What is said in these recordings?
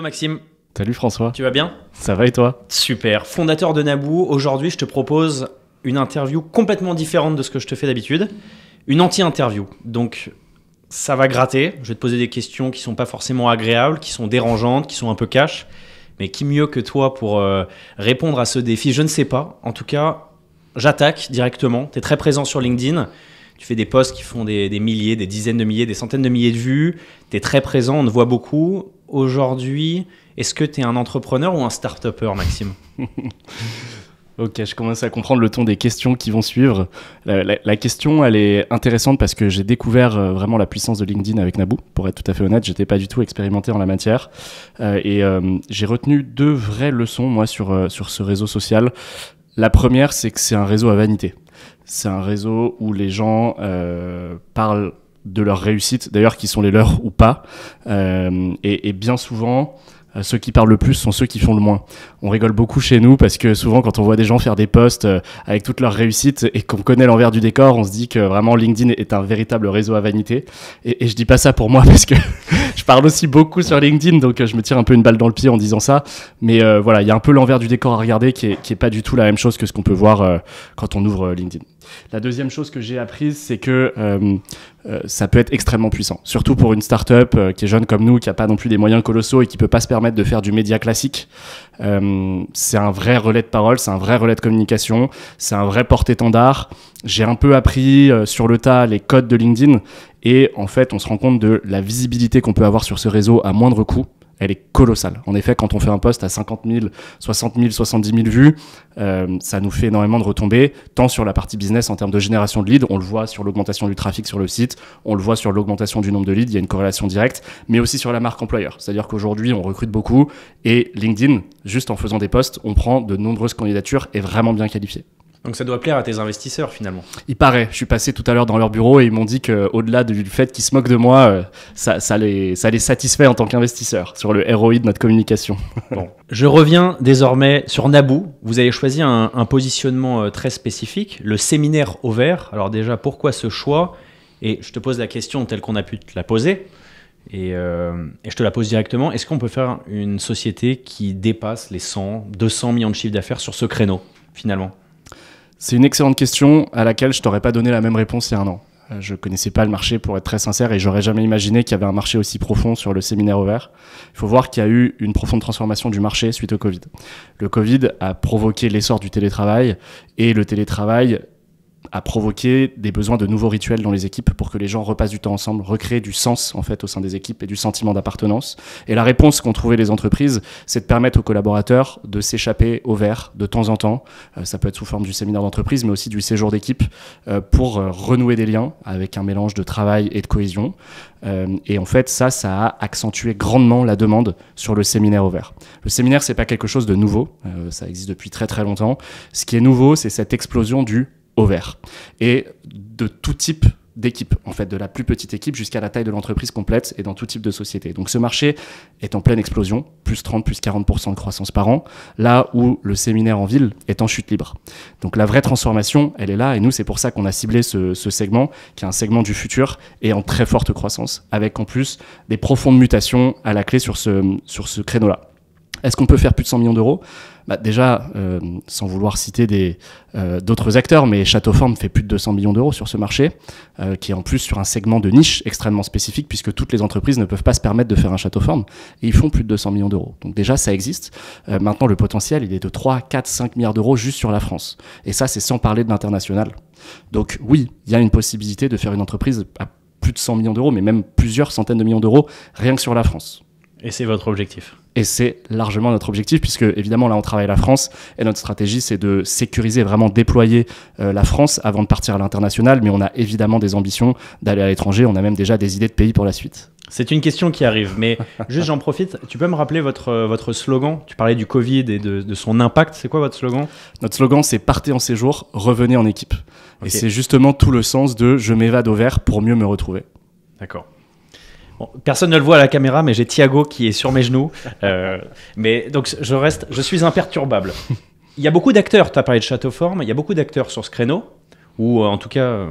Hello Maxime, Salut François, tu vas bien? ça va et toi? Super, fondateur de Naboo, aujourd'hui je te propose une interview complètement différente de ce que je te fais d'habitude, une anti-interview. Donc ça va gratter, je vais te poser des questions qui sont pas forcément agréables, qui sont dérangeantes, qui sont un peu cash, mais qui mieux que toi pour répondre à ce défi? Je ne sais pas, en tout cas j'attaque directement, tu es très présent sur LinkedIn. Tu fais des posts qui font des milliers, des dizaines de milliers, des centaines de milliers de vues. Tu es très présent, on te voit beaucoup. Aujourd'hui, est-ce que tu es un entrepreneur ou un start-upper, Maxime? Ok, je commence à comprendre le ton des questions qui vont suivre. La question, elle est intéressante parce que j'ai découvert vraiment la puissance de LinkedIn avec Naboo. Pour être tout à fait honnête, j'étais pas du tout expérimenté en la matière. J'ai retenu 2 vraies leçons, moi, sur ce réseau social. La première, c'est que c'est un réseau à vanité. C'est un réseau où les gens parlent de leur réussite, d'ailleurs qui sont les leurs ou pas. Et bien souvent, ceux qui parlent le plus sont ceux qui font le moins. On rigole beaucoup chez nous parce que souvent quand on voit des gens faire des posts avec toute leur réussite et qu'on connaît l'envers du décor, on se dit que vraiment LinkedIn est un véritable réseau à vanité. Et je dis pas ça pour moi parce que je parle aussi beaucoup sur LinkedIn, donc je me tire un peu une balle dans le pied en disant ça. Mais voilà, il y a un peu l'envers du décor à regarder qui est pas du tout la même chose que ce qu'on peut voir quand on ouvre LinkedIn. La deuxième chose que j'ai apprise, c'est que ça peut être extrêmement puissant, surtout pour une start-up qui est jeune comme nous, qui n'a pas non plus des moyens colossaux et qui peut pas se permettre de faire du média classique. C'est un vrai relais de parole, c'est un vrai relais de communication, c'est un vrai porte-étendard. J'ai un peu appris sur le tas les codes de LinkedIn et en fait, on se rend compte de la visibilité qu'on peut avoir sur ce réseau à moindre coût. Elle est colossale. En effet, quand on fait un post à 50 000, 60 000, 70 000 vues, ça nous fait énormément de retombées, tant sur la partie business en termes de génération de leads, on le voit sur l'augmentation du trafic sur le site, on le voit sur l'augmentation du nombre de leads, il y a une corrélation directe, mais aussi sur la marque employeur. C'est-à-dire qu'aujourd'hui, on recrute beaucoup et LinkedIn, juste en faisant des posts, on prend de nombreuses candidatures et vraiment bien qualifiées. Donc ça doit plaire à tes investisseurs finalement. Il paraît, je suis passé tout à l'heure dans leur bureau et ils m'ont dit qu'au-delà du fait qu'ils se moquent de moi, ça les satisfait en tant qu'investisseur sur le ROI de notre communication. Bon. Je reviens désormais sur Naboo. Vous avez choisi un positionnement très spécifique, le séminaire au vert. Alors déjà, pourquoi ce choix? Et je te pose la question telle qu'on a pu te la poser. Et je te la pose directement. Est-ce qu'on peut faire une société qui dépasse les 100, 200 millions de chiffres d'affaires sur ce créneau finalement? C'est une excellente question à laquelle je t'aurais pas donné la même réponse il y a un an. Je connaissais pas le marché pour être très sincère et j'aurais jamais imaginé qu'il y avait un marché aussi profond sur le séminaire au vert. Il faut voir qu'il y a eu une profonde transformation du marché suite au Covid. Le Covid a provoqué l'essor du télétravail et le télétravail a provoqué des besoins de nouveaux rituels dans les équipes pour que les gens repassent du temps ensemble, recréer du sens en fait au sein des équipes et du sentiment d'appartenance. Et la réponse qu'ont trouvé les entreprises, c'est de permettre aux collaborateurs de s'échapper au vert de temps en temps. Ça peut être sous forme du séminaire d'entreprise, mais aussi du séjour d'équipe pour renouer des liens avec un mélange de travail et de cohésion. Et en fait, ça a accentué grandement la demande sur le séminaire au vert. Le séminaire, c'est pas quelque chose de nouveau. Ça existe depuis très très longtemps. Ce qui est nouveau, c'est cette explosion du au vert et de tout type d'équipe, en fait, de la plus petite équipe jusqu'à la taille de l'entreprise complète et dans tout type de société. Donc ce marché est en pleine explosion, plus 30, plus 40% de croissance par an, là où le séminaire en ville est en chute libre. Donc la vraie transformation, elle est là et nous, c'est pour ça qu'on a ciblé ce segment qui est un segment du futur et en très forte croissance, avec en plus des profondes mutations à la clé sur ce créneau-là. Est-ce qu'on peut faire plus de 100 millions d'euros ? Déjà, sans vouloir citer d'autres acteurs, mais Châteauforme fait plus de 200 millions d'euros sur ce marché, qui est en plus sur un segment de niche extrêmement spécifique, puisque toutes les entreprises ne peuvent pas se permettre de faire un Châteauforme, et ils font plus de 200 millions d'euros. Donc déjà, ça existe. Maintenant, le potentiel, il est de 3, 4, 5 milliards d'euros juste sur la France. Et ça, c'est sans parler de l'international. Donc oui, il y a une possibilité de faire une entreprise à plus de 100 millions d'euros, mais même plusieurs centaines de millions d'euros, rien que sur la France. Et c'est votre objectif? Et c'est largement notre objectif, puisque évidemment là on travaille la France et notre stratégie c'est de sécuriser, vraiment déployer la France avant de partir à l'international, mais on a évidemment des ambitions d'aller à l'étranger, on a même déjà des idées de pays pour la suite. C'est une question qui arrive, mais juste j'en profite, tu peux me rappeler votre slogan? Tu parlais du Covid et de son impact, c'est quoi votre slogan? Notre slogan c'est partez en séjour, revenez en équipe. Okay. Et c'est justement tout le sens de je m'évade au vert pour mieux me retrouver. D'accord. Bon, personne ne le voit à la caméra, mais j'ai Thiago qui est sur mes genoux. Mais donc je suis imperturbable. Il y a beaucoup d'acteurs, tu as parlé de Châteauforme, il y a beaucoup d'acteurs sur ce créneau, ou en tout cas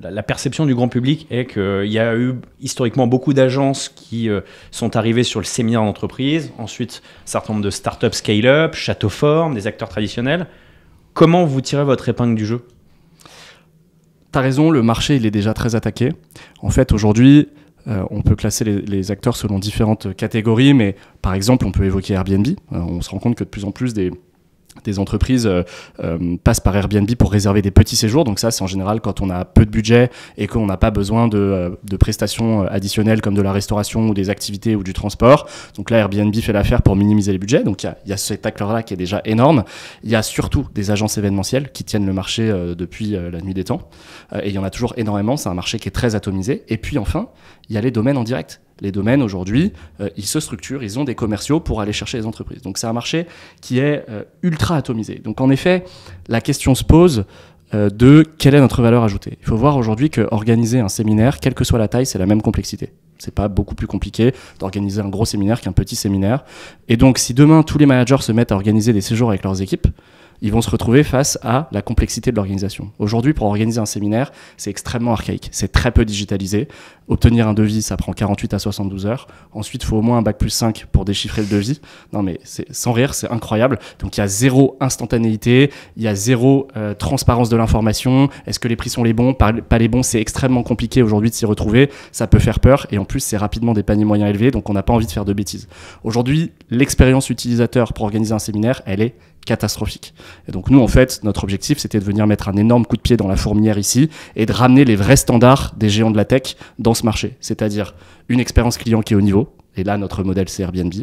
la perception du grand public est qu'il y a eu historiquement beaucoup d'agences qui sont arrivées sur le séminaire d'entreprise, ensuite un certain nombre de startups scale-up, château forme, des acteurs traditionnels. Comment vous tirez votre épingle du jeu ? T'as raison, le marché il est déjà très attaqué. En fait, aujourd'hui, on peut classer les acteurs selon différentes catégories, mais par exemple, on peut évoquer Airbnb. On se rend compte que de plus en plus des entreprises passent par Airbnb pour réserver des petits séjours. Donc ça, c'est en général quand on a peu de budget et qu'on n'a pas besoin de prestations additionnelles comme de la restauration ou des activités ou du transport. Donc là, Airbnb fait l'affaire pour minimiser les budgets. Donc il y a cet acteur-là qui est déjà énorme. Il y a surtout des agences événementielles qui tiennent le marché depuis la nuit des temps. Et il y en a toujours énormément. C'est un marché qui est très atomisé. Et puis enfin, il y a les domaines en direct. Les domaines, aujourd'hui, ils se structurent, ils ont des commerciaux pour aller chercher les entreprises. Donc, c'est un marché qui est ultra atomisé. Donc, en effet, la question se pose de quelle est notre valeur ajoutée. Il faut voir aujourd'hui qu'organiser un séminaire, quelle que soit la taille, c'est la même complexité. C'est pas beaucoup plus compliqué d'organiser un gros séminaire qu'un petit séminaire. Et donc, si demain, tous les managers se mettent à organiser des séjours avec leurs équipes, ils vont se retrouver face à la complexité de l'organisation. Aujourd'hui, pour organiser un séminaire, c'est extrêmement archaïque. C'est très peu digitalisé. Obtenir un devis, ça prend 48 à 72 heures. Ensuite, il faut au moins un bac+5 pour déchiffrer le devis. Non, mais sans rire, c'est incroyable. Donc, il y a zéro instantanéité, il y a zéro transparence de l'information. Est-ce que les prix sont les bons, pas les bons? C'est extrêmement compliqué aujourd'hui de s'y retrouver. Ça peut faire peur. Et en plus, c'est rapidement des paniers moyens élevés, donc on n'a pas envie de faire de bêtises. Aujourd'hui, l'expérience utilisateur pour organiser un séminaire, elle est catastrophique. Et donc nous, en fait, notre objectif, c'était de venir mettre un énorme coup de pied dans la fourmilière ici et de ramener les vrais standards des géants de la tech dans ce marché. C'est-à-dire une expérience client qui est au niveau, et là, notre modèle, c'est Airbnb.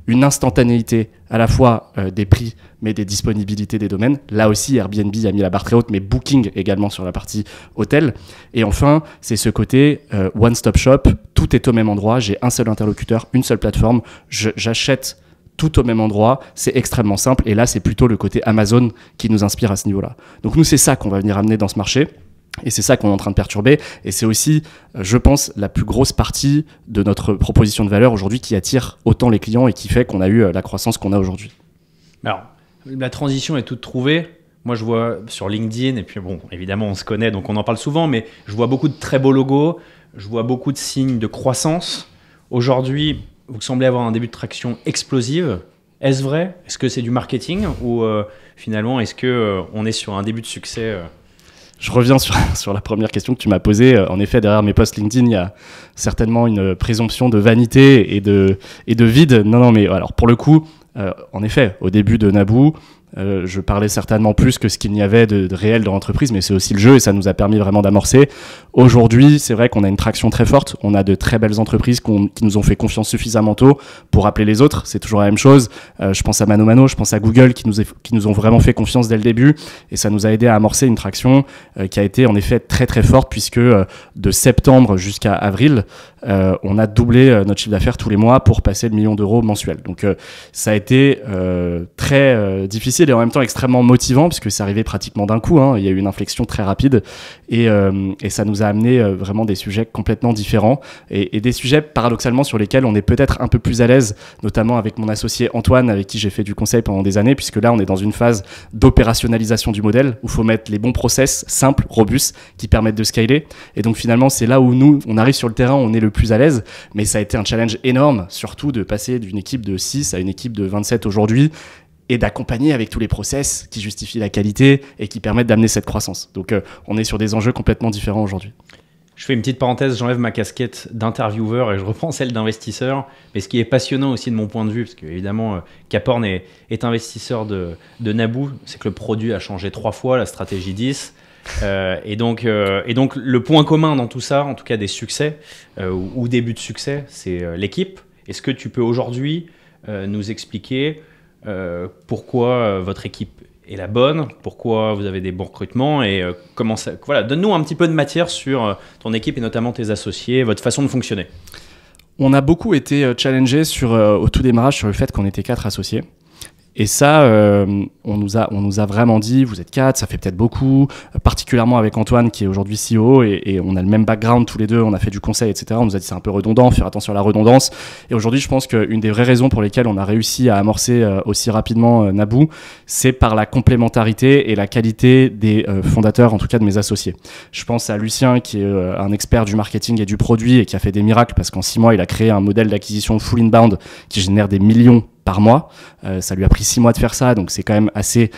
Une instantanéité à la fois des prix, mais des disponibilités des domaines. Là aussi, Airbnb a mis la barre très haute, mais Booking également sur la partie hôtel. Et enfin, c'est ce côté one-stop shop. Tout est au même endroit. J'ai un seul interlocuteur, une seule plateforme. J'achète tout au même endroit, c'est extrêmement simple. Et là, c'est plutôt le côté Amazon qui nous inspire à ce niveau-là. Donc nous, c'est ça qu'on va venir amener dans ce marché. Et c'est ça qu'on est en train de perturber. Et c'est aussi, je pense, la plus grosse partie de notre proposition de valeur aujourd'hui qui attire autant les clients et qui fait qu'on a eu la croissance qu'on a aujourd'hui. Alors, la transition est toute trouvée. Moi, je vois sur LinkedIn, et puis bon, évidemment, on se connaît, donc on en parle souvent, mais je vois beaucoup de très beaux logos, je vois beaucoup de signes de croissance. Aujourd'hui, vous semblez avoir un début de traction explosive. Est-ce vrai? Est-ce que c'est du marketing? Ou finalement, est-ce qu'on est sur un début de succès Je reviens sur la première question que tu m'as posée. En effet, derrière mes posts LinkedIn, il y a certainement une présomption de vanité et de vide. Non, mais alors pour le coup, en effet, au début de Naboo, je parlais certainement plus que ce qu'il y avait de réel dans l'entreprise, mais c'est aussi le jeu et ça nous a permis vraiment d'amorcer. Aujourd'hui, c'est vrai qu'on a une traction très forte. On a de très belles entreprises qui nous ont fait confiance suffisamment tôt pour appeler les autres. C'est toujours la même chose. Je pense à Mano, je pense à Google qui nous ont vraiment fait confiance dès le début et ça nous a aidé à amorcer une traction qui a été en effet très très forte puisque de septembre jusqu'à avril, on a doublé notre chiffre d'affaires tous les mois pour passer le 1 million d'euros mensuel. Donc ça a été très difficile et en même temps extrêmement motivant puisque c'est arrivé pratiquement d'un coup, hein. Il y a eu une inflexion très rapide et ça nous a amené vraiment des sujets complètement différents et des sujets paradoxalement sur lesquels on est peut-être un peu plus à l'aise, notamment avec mon associé Antoine avec qui j'ai fait du conseil pendant des années puisque là on est dans une phase d'opérationnalisation du modèle où il faut mettre les bons process simples, robustes qui permettent de scaler et donc finalement c'est là où nous on arrive sur le terrain, on est le plus à l'aise, mais ça a été un challenge énorme surtout de passer d'une équipe de 6 à une équipe de 27 aujourd'hui et d'accompagner avec tous les process qui justifient la qualité et qui permettent d'amener cette croissance. Donc on est sur des enjeux complètement différents aujourd'hui. Je fais une petite parenthèse, j'enlève ma casquette d'intervieweur et je reprends celle d'investisseur. Mais ce qui est passionnant aussi de mon point de vue, parce qu'évidemment, Cap Horn est investisseur de Naboo, c'est que le produit a changé 3 fois, la stratégie 10. Et donc le point commun dans tout ça, en tout cas des succès ou début de succès, c'est l'équipe. Est-ce que tu peux aujourd'hui nous expliquer pourquoi votre équipe est la bonne, pourquoi vous avez des bons recrutements et comment ça... Voilà, donne-nous un petit peu de matière sur ton équipe et notamment tes associés, votre façon de fonctionner. On a beaucoup été challengés au tout démarrage sur le fait qu'on était 4 associés. Et ça, on nous a vraiment dit, vous êtes 4, ça fait peut-être beaucoup, particulièrement avec Antoine qui est aujourd'hui CEO et on a le même background tous les deux, on a fait du conseil, etc. On nous a dit c'est un peu redondant, faire attention à la redondance. Et aujourd'hui, je pense qu'une des vraies raisons pour lesquelles on a réussi à amorcer aussi rapidement Naboo, c'est par la complémentarité et la qualité des fondateurs, en tout cas de mes associés. Je pense à Lucien qui est un expert du marketing et du produit et qui a fait des miracles parce qu'en 6 mois, il a créé un modèle d'acquisition full inbound qui génère des millions par mois. Ça lui a pris 6 mois de faire ça, donc c'est quand même assez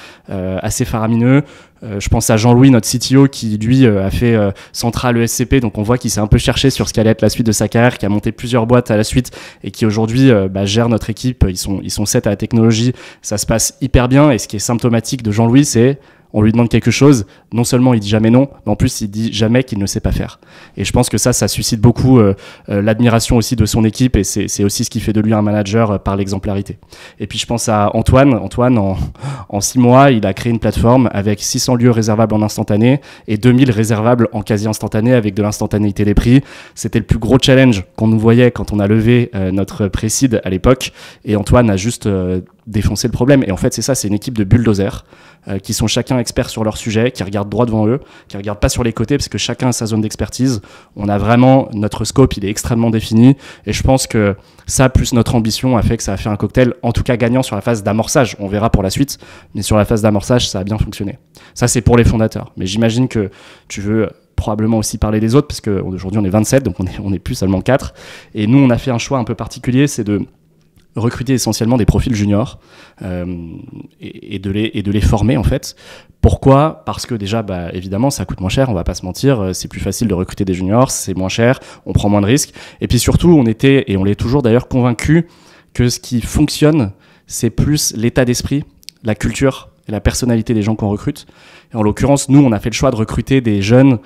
faramineux. Je pense à Jean-Louis, notre CTO, qui lui a fait Central ESCP, donc on voit qu'il s'est un peu cherché sur ce qu'allait être la suite de sa carrière, qui a monté plusieurs boîtes à la suite et qui aujourd'hui gère notre équipe. Ils sont 7 à la technologie, ça se passe hyper bien et ce qui est symptomatique de Jean-Louis, c'est on lui demande quelque chose, non seulement il dit jamais non, mais en plus il dit jamais qu'il ne sait pas faire. Et je pense que ça suscite beaucoup l'admiration aussi de son équipe et c'est aussi ce qui fait de lui un manager par l'exemplarité. Et puis je pense à Antoine. Antoine, en 6 mois, il a créé une plateforme avec 600 lieux réservables en instantané et 2000 réservables en quasi instantané avec de l'instantanéité des prix. C'était le plus gros challenge qu'on nous voyait quand on a levé notre pré-seed à l'époque et Antoine a juste défoncer le problème. Et en fait, c'est ça, c'est une équipe de bulldozers qui sont chacun experts sur leur sujet, qui regardent droit devant eux, qui regardent pas sur les côtés parce que chacun a sa zone d'expertise. On a vraiment, notre scope, il est extrêmement défini. Et je pense que ça, plus notre ambition, a fait que ça a fait un cocktail, en tout cas gagnant sur la phase d'amorçage. On verra pour la suite, mais sur la phase d'amorçage, ça a bien fonctionné. Ça, c'est pour les fondateurs. Mais j'imagine que tu veux probablement aussi parler des autres parce qu'aujourd'hui, on est 27, donc on est plus seulement 4. Et nous, on a fait un choix un peu particulier, c'est de recruter essentiellement des profils juniors et de les former en fait. Pourquoi ? Parce que déjà, évidemment, ça coûte moins cher, on va pas se mentir, c'est plus facile de recruter des juniors, c'est moins cher, on prend moins de risques. Et puis surtout, on était, et on l'est toujours d'ailleurs, convaincus que ce qui fonctionne, c'est plus l'état d'esprit, la culture et la personnalité des gens qu'on recrute. Et en l'occurrence, nous, on a fait le choix de recruter des jeunes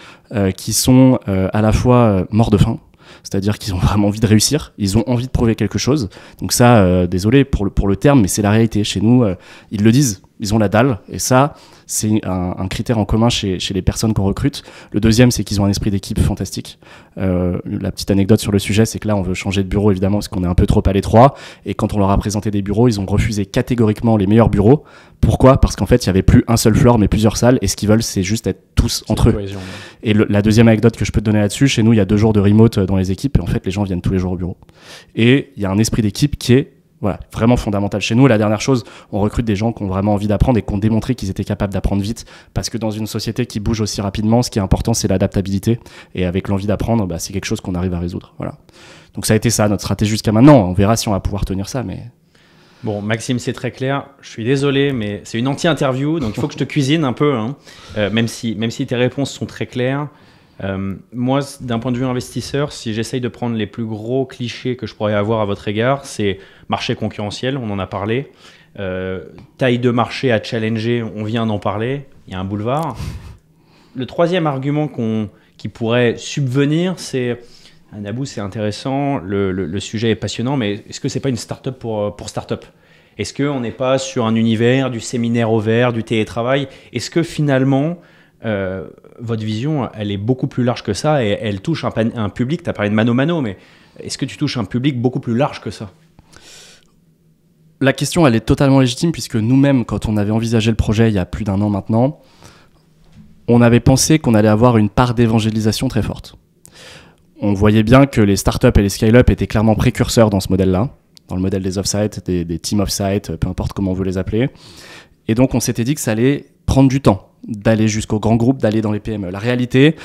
qui sont à la fois morts de faim, c'est-à-dire qu'ils ont vraiment envie de réussir, ils ont envie de prouver quelque chose. Donc ça, désolé pour le terme, mais c'est la réalité. Chez nous, ils le disent, ils ont la dalle. Et ça, c'est un critère en commun chez les personnes qu'on recrute. Le deuxième, c'est qu'ils ont un esprit d'équipe fantastique. La petite anecdote sur le sujet, c'est que là, on veut changer de bureau, évidemment, parce qu'on est un peu trop à l'étroit. Et quand on leur a présenté des bureaux, ils ont refusé catégoriquement les meilleurs bureaux. Pourquoi ? Parce qu'en fait, il n'y avait plus un seul floor, mais plusieurs salles. Et ce qu'ils veulent, c'est juste être tous entre eux. Cohésion, ouais. Et la deuxième anecdote que je peux te donner là-dessus, chez nous, il y a 2 jours de remote dans les équipes. Et en fait, les gens viennent tous les jours au bureau. Et il y a un esprit d'équipe qui est vraiment fondamental chez nous. Et la dernière chose, on recrute des gens qui ont vraiment envie d'apprendre et qui ont démontré qu'ils étaient capables d'apprendre vite. Parce que dans une société qui bouge aussi rapidement, ce qui est important, c'est l'adaptabilité. Et avec l'envie d'apprendre, c'est quelque chose qu'on arrive à résoudre. Voilà. Donc ça a été ça, notre stratégie jusqu'à maintenant. On verra si on va pouvoir tenir ça, mais... Bon, Maxime, c'est très clair. Je suis désolé, mais c'est une anti-interview, donc il faut que je te cuisine un peu, hein. Même si tes réponses sont très claires. Moi, d'un point de vue investisseur, si j'essaye de prendre les plus gros clichés que je pourrais avoir à votre égard, c'est marché concurrentiel, on en a parlé. Taille de marché à challenger, on vient d'en parler, il y a un boulevard. Le troisième argument qui pourrait subvenir, c'est Naboo, c'est intéressant, le sujet est passionnant, mais est-ce que c'est pas une start-up pour start-up ? Est-ce qu'on n'est pas sur un univers du séminaire ouvert, du télétravail ? Est-ce que finalement, votre vision, elle est beaucoup plus large que ça et elle touche un public, tu as parlé de mano-mano, mais est-ce que tu touches un public beaucoup plus large que ça ? La question, elle est totalement légitime puisque nous-mêmes, quand on avait envisagé le projet il y a plus d'1 an maintenant, on avait pensé qu'on allait avoir une part d'évangélisation très forte. On voyait bien que les startups et les scale-up étaient clairement précurseurs dans ce modèle-là, dans le modèle des off-site, des team off-site, peu importe comment on veut les appeler. Et donc, on s'était dit que ça allait prendre du temps d'aller jusqu'aux grands groupes, d'aller dans les PME. La réalité,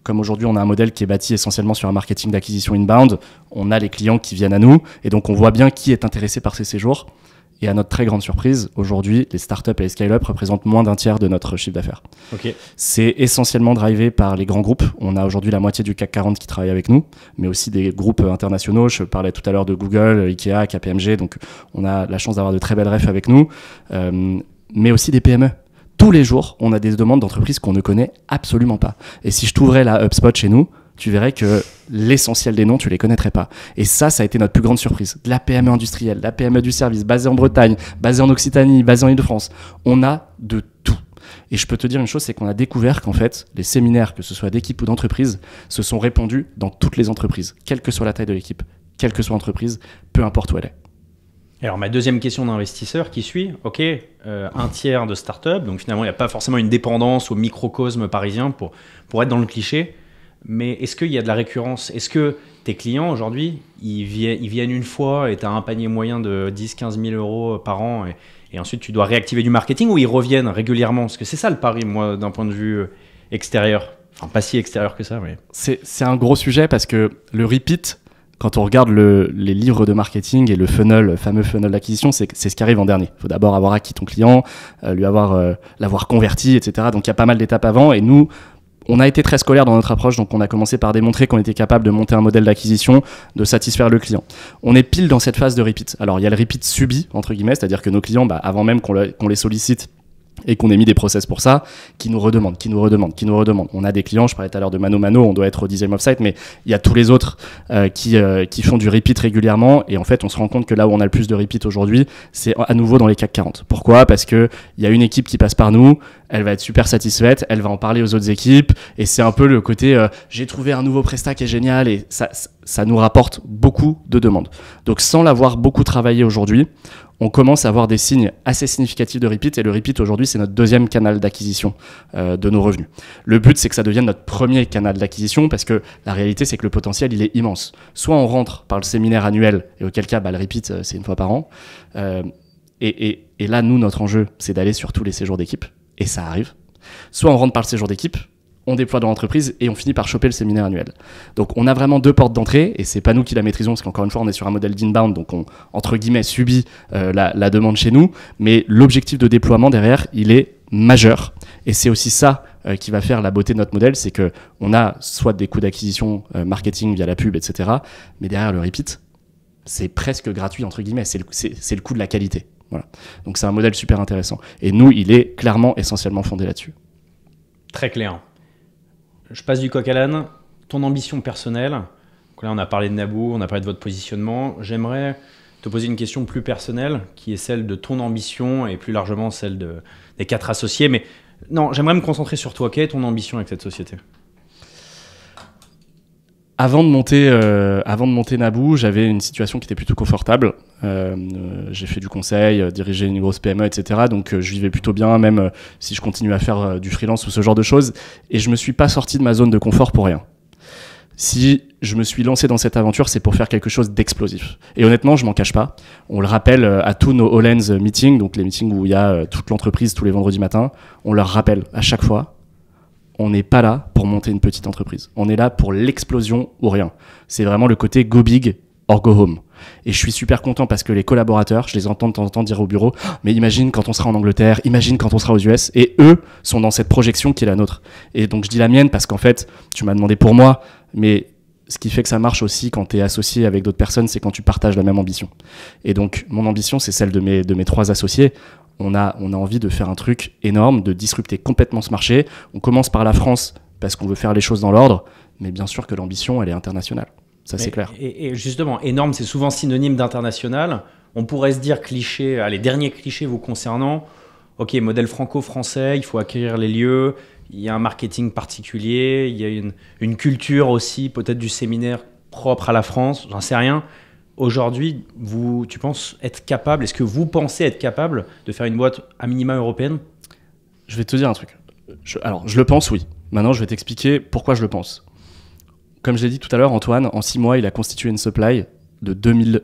comme aujourd'hui, on a un modèle qui est bâti essentiellement sur un marketing d'acquisition inbound, on a les clients qui viennent à nous, et donc on voit bien qui est intéressé par ces séjours. Et à notre très grande surprise, aujourd'hui, les startups et les scale-up représentent moins d'1/3 de notre chiffre d'affaires. Okay. C'est essentiellement drivé par les grands groupes. On a aujourd'hui la moitié du CAC 40 qui travaille avec nous, mais aussi des groupes internationaux. Je parlais tout à l'heure de Google, Ikea, KPMG, donc on a la chance d'avoir de très belles refs avec nous, mais aussi des PME. Tous les jours, on a des demandes d'entreprises qu'on ne connaît absolument pas. Et si je t'ouvrais la HubSpot chez nous, tu verrais que l'essentiel des noms, tu les connaîtrais pas. Et ça a été notre plus grande surprise. De la PME industrielle, de la PME du service, basée en Bretagne, basée en Occitanie, basée en Île-de-France. On a de tout. Et je peux te dire une chose, c'est qu'on a découvert qu'en fait, les séminaires, que ce soit d'équipe ou d'entreprise, se sont répandus dans toutes les entreprises, quelle que soit la taille de l'équipe, quelle que soit l'entreprise, peu importe où elle est. Alors ma deuxième question d'investisseur qui suit, ok, un tiers de start-up, donc finalement il n'y a pas forcément une dépendance au microcosme parisien pour être dans le cliché, mais est-ce qu'il y a de la récurrence? Est-ce que tes clients aujourd'hui, ils viennent une fois et tu as un panier moyen de 10-15 000 euros par an et ensuite tu dois réactiver du marketing, ou ils reviennent régulièrement? Parce que c'est ça le pari, moi, d'un point de vue extérieur, enfin pas si extérieur que ça, mais... C'est un gros sujet parce que le repeat, quand on regarde les livres de marketing et le funnel, le fameux funnel d'acquisition, c'est ce qui arrive en dernier. Il faut d'abord avoir acquis ton client, l'avoir converti, etc. Donc il y a pas mal d'étapes avant, et nous, on a été très scolaire dans notre approche, donc on a commencé par démontrer qu'on était capable de monter un modèle d'acquisition, de satisfaire le client. On est pile dans cette phase de repeat. Alors il y a le repeat subi, entre guillemets, c'est-à-dire que nos clients, avant même qu'on les sollicite et qu'on ait mis des process pour ça, qui nous redemandent. On a des clients, je parlais tout à l'heure de Mano Mano, on doit être au 10e offsite, mais il y a tous les autres qui font du repeat régulièrement, et en fait on se rend compte que là où on a le plus de repeat aujourd'hui, c'est à nouveau dans les CAC 40. Pourquoi? Parce qu'il y a une équipe qui passe par nous, elle va être super satisfaite, elle va en parler aux autres équipes, et c'est un peu le côté j'ai trouvé un nouveau prestat qui est génial, et ça nous rapporte beaucoup de demandes. Donc sans l'avoir beaucoup travaillé aujourd'hui, on commence à avoir des signes assez significatifs de repeat, et le repeat aujourd'hui c'est notre deuxième canal d'acquisition de nos revenus. Le but c'est que ça devienne notre premier canal d'acquisition, parce que la réalité c'est que le potentiel il est immense. Soit on rentre par le séminaire annuel, et auquel cas le repeat c'est une fois par an, et là nous notre enjeu c'est d'aller sur tous les séjours d'équipe, et ça arrive. Soit on rentre par le séjour d'équipe, on déploie dans l'entreprise et on finit par choper le séminaire annuel. Donc on a vraiment deux portes d'entrée, et c'est pas nous qui la maîtrisons, parce qu'encore une fois on est sur un modèle d'inbound, donc on entre guillemets subit la demande chez nous, mais l'objectif de déploiement derrière il est majeur, et c'est aussi ça qui va faire la beauté de notre modèle, c'est que on a soit des coûts d'acquisition marketing via la pub, etc., mais derrière le repeat c'est presque gratuit entre guillemets, c'est le coût de la qualité. Voilà. Donc c'est un modèle super intéressant, et nous il est clairement essentiellement fondé là-dessus. Très clair. Je passe du coq à l'âne. Ton ambition personnelle. Donc là, on a parlé de Naboo, on a parlé de votre positionnement. J'aimerais te poser une question plus personnelle, qui est celle de ton ambition et plus largement celle des 4 associés. Mais non, j'aimerais me concentrer sur toi. Quelle est ton ambition avec cette société ? Avant de monter Naboo, j'avais une situation qui était plutôt confortable. J'ai fait du conseil, dirigé une grosse PME, etc. Donc je vivais plutôt bien, même si je continue à faire du freelance ou ce genre de choses. Et je me suis pas sorti de ma zone de confort pour rien. Si je me suis lancé dans cette aventure, c'est pour faire quelque chose d'explosif. Et honnêtement, je m'en cache pas. On le rappelle à tous nos All-Hands meetings, donc les meetings où il y a toute l'entreprise tous les vendredis matins. On leur rappelle à chaque fois. On n'est pas là pour monter une petite entreprise. On est là pour l'explosion ou rien. C'est vraiment le côté go big or go home. Et je suis super content parce que les collaborateurs, je les entends de temps en temps dire au bureau, mais imagine quand on sera en Angleterre, imagine quand on sera aux US, et eux sont dans cette projection qui est la nôtre. Et donc je dis la mienne parce qu'en fait, tu m'as demandé pour moi, mais ce qui fait que ça marche aussi quand tu es associé avec d'autres personnes, c'est quand tu partages la même ambition. Et donc mon ambition, c'est celle de mes 3 associés. On a envie de faire un truc énorme, de disrupter complètement ce marché. On commence par la France parce qu'on veut faire les choses dans l'ordre, mais bien sûr que l'ambition, elle est internationale. Ça, c'est clair. Et justement, énorme, c'est souvent synonyme d'international. On pourrait se dire cliché, les derniers clichés vous concernant. Ok, modèle franco-français, il faut acquérir les lieux, il y a un marketing particulier, il y a une culture aussi, peut-être du séminaire propre à la France, j'en sais rien. Aujourd'hui, tu penses être capable, est-ce que vous pensez être capable de faire une boîte à minima européenne ? Je vais te dire un truc. Je le pense, oui. Maintenant, je vais t'expliquer pourquoi je le pense. Comme je l'ai dit tout à l'heure, Antoine, en 6 mois, il a constitué une supply de 2000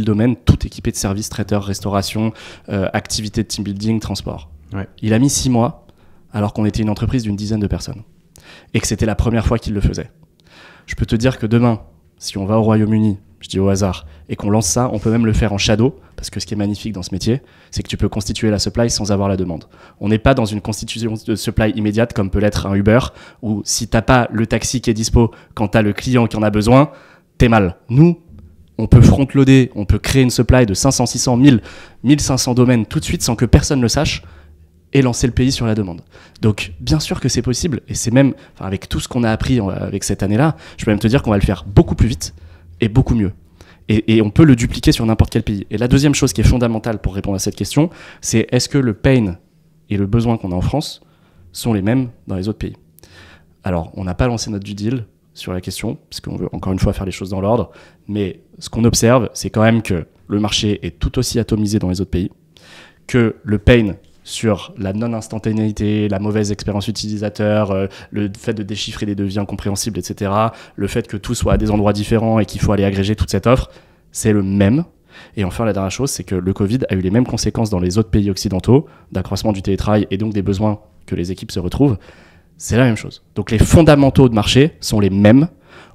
domaines, tout équipé de services, traiteurs, restauration, activités de team building, transport. Ouais. Il a mis 6 mois, alors qu'on était une entreprise d'une dizaine de personnes. Et que c'était la première fois qu'il le faisait. Je peux te dire que demain, si on va au Royaume-Uni, je dis au hasard, et qu'on lance ça, on peut même le faire en shadow, parce que ce qui est magnifique dans ce métier, c'est que tu peux constituer la supply sans avoir la demande. On n'est pas dans une constitution de supply immédiate, comme peut l'être un Uber, où si t'as pas le taxi qui est dispo quand t'as le client qui en a besoin, t'es mal. Nous, on peut front-loader, on peut créer une supply de 500, 600, 1000, 1500 domaines tout de suite sans que personne le sache, et lancer le pays sur la demande. Donc, bien sûr que c'est possible, et c'est même, avec tout ce qu'on a appris avec cette année-là, je peux même te dire qu'on va le faire beaucoup plus vite, et beaucoup mieux. Et on peut le dupliquer sur n'importe quel pays. Et la deuxième chose qui est fondamentale pour répondre à cette question, c'est est-ce que le pain et le besoin qu'on a en France sont les mêmes dans les autres pays ? Alors, on n'a pas lancé notre due deal sur la question, parce qu'on veut encore une fois faire les choses dans l'ordre, mais ce qu'on observe, c'est quand même que le marché est tout aussi atomisé dans les autres pays, que le pain sur la non-instantanéité, la mauvaise expérience utilisateur, le fait de déchiffrer des devis incompréhensibles, etc., le fait que tout soit à des endroits différents et qu'il faut aller agréger toute cette offre, c'est le même. Et enfin, la dernière chose, c'est que le Covid a eu les mêmes conséquences dans les autres pays occidentaux, d'accroissement du télétravail et donc des besoins que les équipes se retrouvent. C'est la même chose. Donc les fondamentaux de marché sont les mêmes.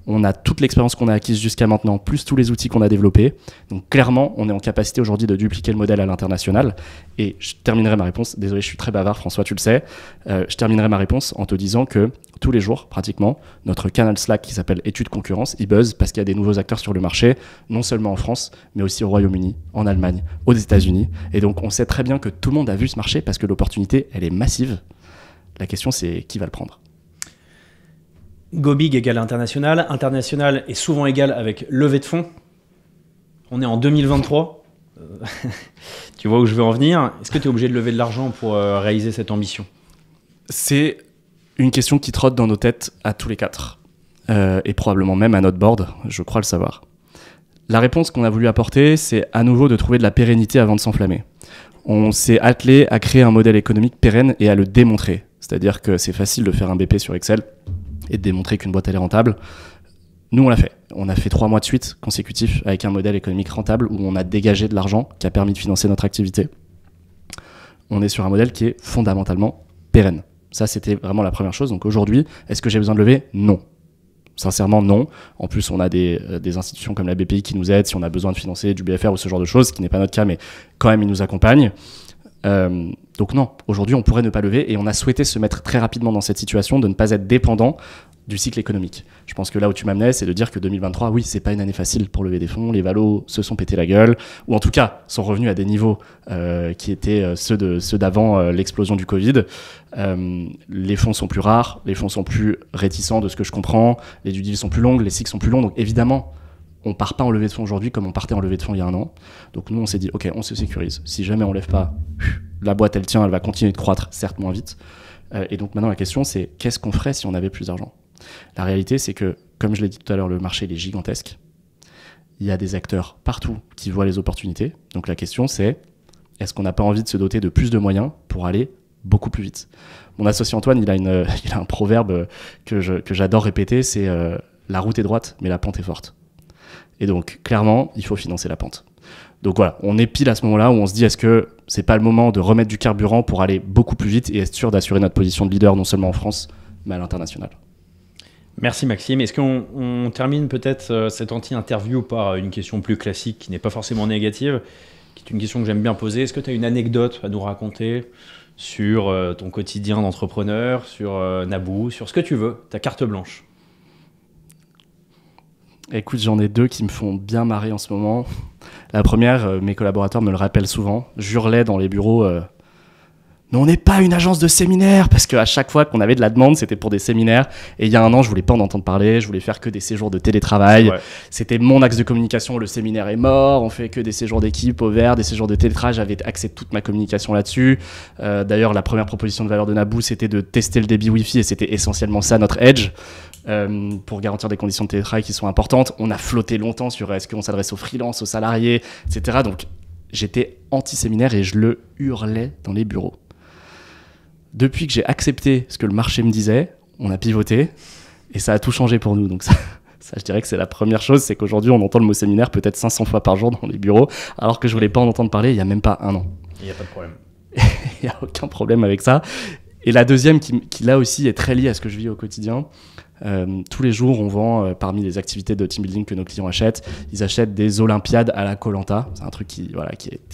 On a toute l'expérience qu'on a acquise jusqu'à maintenant, plus tous les outils qu'on a développés. Donc clairement, on est en capacité aujourd'hui de dupliquer le modèle à l'international. Et je terminerai ma réponse, désolé, je suis très bavard, François, tu le sais. Je terminerai ma réponse en te disant que tous les jours, pratiquement, notre canal Slack qui s'appelle Études Concurrence, il buzz parce qu'il y a des nouveaux acteurs sur le marché, non seulement en France, mais aussi au Royaume-Uni, en Allemagne, aux États-Unis. Et donc on sait très bien que tout le monde a vu ce marché parce que l'opportunité, elle est massive. La question, c'est qui va le prendre ? Go big égale international. International est souvent égal avec levée de fonds. On est en 2023. Tu vois où je veux en venir. Est-ce que tu es obligé de lever de l'argent pour réaliser cette ambition ? C'est une question qui trotte dans nos têtes à tous les quatre. Et probablement même à notre board, je crois le savoir. La réponse qu'on a voulu apporter, c'est à nouveau de trouver de la pérennité avant de s'enflammer. On s'est attelé à créer un modèle économique pérenne et à le démontrer. C'est-à-dire que c'est facile de faire un BP sur Excel et de démontrer qu'une boîte elle est rentable. Nous, on l'a fait. On a fait 3 mois de suite consécutifs avec un modèle économique rentable où on a dégagé de l'argent qui a permis de financer notre activité. On est sur un modèle qui est fondamentalement pérenne. Ça, c'était vraiment la première chose. Donc aujourd'hui, est-ce que j'ai besoin de lever ? Non. Sincèrement, non. En plus, on a des institutions comme la BPI qui nous aident si on a besoin de financer du BFR ou ce genre de choses, ce qui n'est pas notre cas, mais quand même, ils nous accompagnent. Donc non, aujourd'hui, on pourrait ne pas lever et on a souhaité se mettre très rapidement dans cette situation de ne pas être dépendant du cycle économique. Je pense que là où tu m'amenais, c'est de dire que 2023, oui, c'est pas une année facile pour lever des fonds. Les valos se sont pété la gueule, ou en tout cas sont revenus à des niveaux qui étaient ceux d'avant l'explosion du Covid. Les fonds sont plus rares, les fonds sont plus réticents de ce que je comprends, les due deals sont plus longues, les cycles sont plus longs. Donc évidemment, on part pas en levée de fonds aujourd'hui comme on partait en levée de fonds il y a un an. Donc nous, on s'est dit, ok, on se sécurise. Si jamais on lève pas, la boîte, elle tient, elle va continuer de croître, certes moins vite. Et donc maintenant, la question, c'est qu'est-ce qu'on ferait si on avait plus d'argent ? La réalité, c'est que, comme je l'ai dit tout à l'heure, le marché il est gigantesque. Il y a des acteurs partout qui voient les opportunités. Donc la question, c'est est-ce qu'on n'a pas envie de se doter de plus de moyens pour aller beaucoup plus vite ? Mon associé Antoine, il a un proverbe que j'adore répéter, c'est la route est droite, mais la pente est forte. Et donc, clairement, il faut financer la pente. Donc voilà, on est pile à ce moment-là où on se dit est-ce que c'est pas le moment de remettre du carburant pour aller beaucoup plus vite et être sûr d'assurer notre position de leader non seulement en France, mais à l'international. Merci Maxime. Est-ce qu'on termine peut-être cette anti-interview par une question plus classique qui n'est pas forcément négative, qui est une question que j'aime bien poser. Est-ce que tu as une anecdote à nous raconter sur ton quotidien d'entrepreneur, sur Naboo, sur ce que tu veux, ta carte blanche ? Écoute, j'en ai 2 qui me font bien marrer en ce moment. La première, mes collaborateurs me le rappellent souvent, j'hurlais dans les bureaux mais on n'est pas une agence de séminaires, parce qu'à chaque fois qu'on avait de la demande, c'était pour des séminaires. Et il y a un an, je voulais pas en entendre parler, je voulais faire que des séjours de télétravail. Ouais. C'était mon axe de communication, le séminaire est mort, on fait que des séjours d'équipe au vert, des séjours de télétravail, j'avais axé toute ma communication là-dessus. D'ailleurs, la première proposition de valeur de Naboo, c'était de tester le débit Wi-Fi, et c'était essentiellement ça notre edge, pour garantir des conditions de télétravail qui sont importantes. On a flotté longtemps sur est-ce qu'on s'adresse aux freelances, aux salariés, etc. Donc, j'étais anti-séminaire et je le hurlais dans les bureaux. Depuis que j'ai accepté ce que le marché me disait, on a pivoté et ça a tout changé pour nous. Donc ça, je dirais que c'est la première chose, c'est qu'aujourd'hui on entend le mot séminaire peut-être 500 fois par jour dans les bureaux, alors que je voulais pas en entendre parler il y a même pas un an. Il n'y a pas de problème. Il n'y a aucun problème avec ça. Et la deuxième qui là aussi est très liée à ce que je vis au quotidien. Tous les jours, on vend parmi les activités de team building que nos clients achètent, ils achètent des Olympiades à la Koh-Lanta. C'est un truc qui est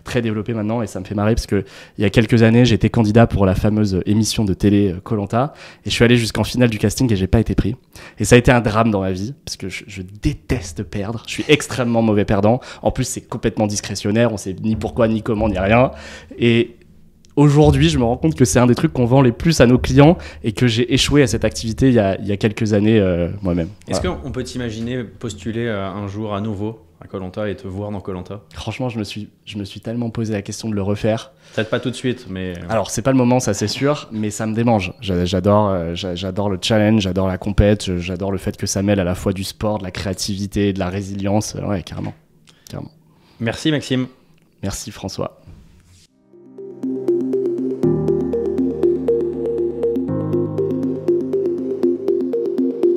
très développé maintenant et ça me fait marrer parce que il y a quelques années, j'étais candidat pour la fameuse émission de télé Koh-Lanta et je suis allé jusqu'en finale du casting et j'ai pas été pris. Et ça a été un drame dans ma vie parce que je déteste perdre. Je suis extrêmement mauvais perdant. En plus, c'est complètement discrétionnaire. On sait ni pourquoi, ni comment, ni rien. Et aujourd'hui, je me rends compte que c'est un des trucs qu'on vend les plus à nos clients et que j'ai échoué à cette activité il y a quelques années moi-même. Est-ce qu'on peut t'imaginer postuler un jour à nouveau à Koh-Lanta et te voir dans Koh-Lanta? Franchement, je me suis tellement posé la question de le refaire. Peut-être pas tout de suite, mais... Alors, c'est pas le moment, ça c'est sûr, mais ça me démange. J'adore le challenge, j'adore la compète, j'adore le fait que ça mêle à la fois du sport, de la créativité, de la résilience. Ouais, carrément. Merci Maxime. Merci François.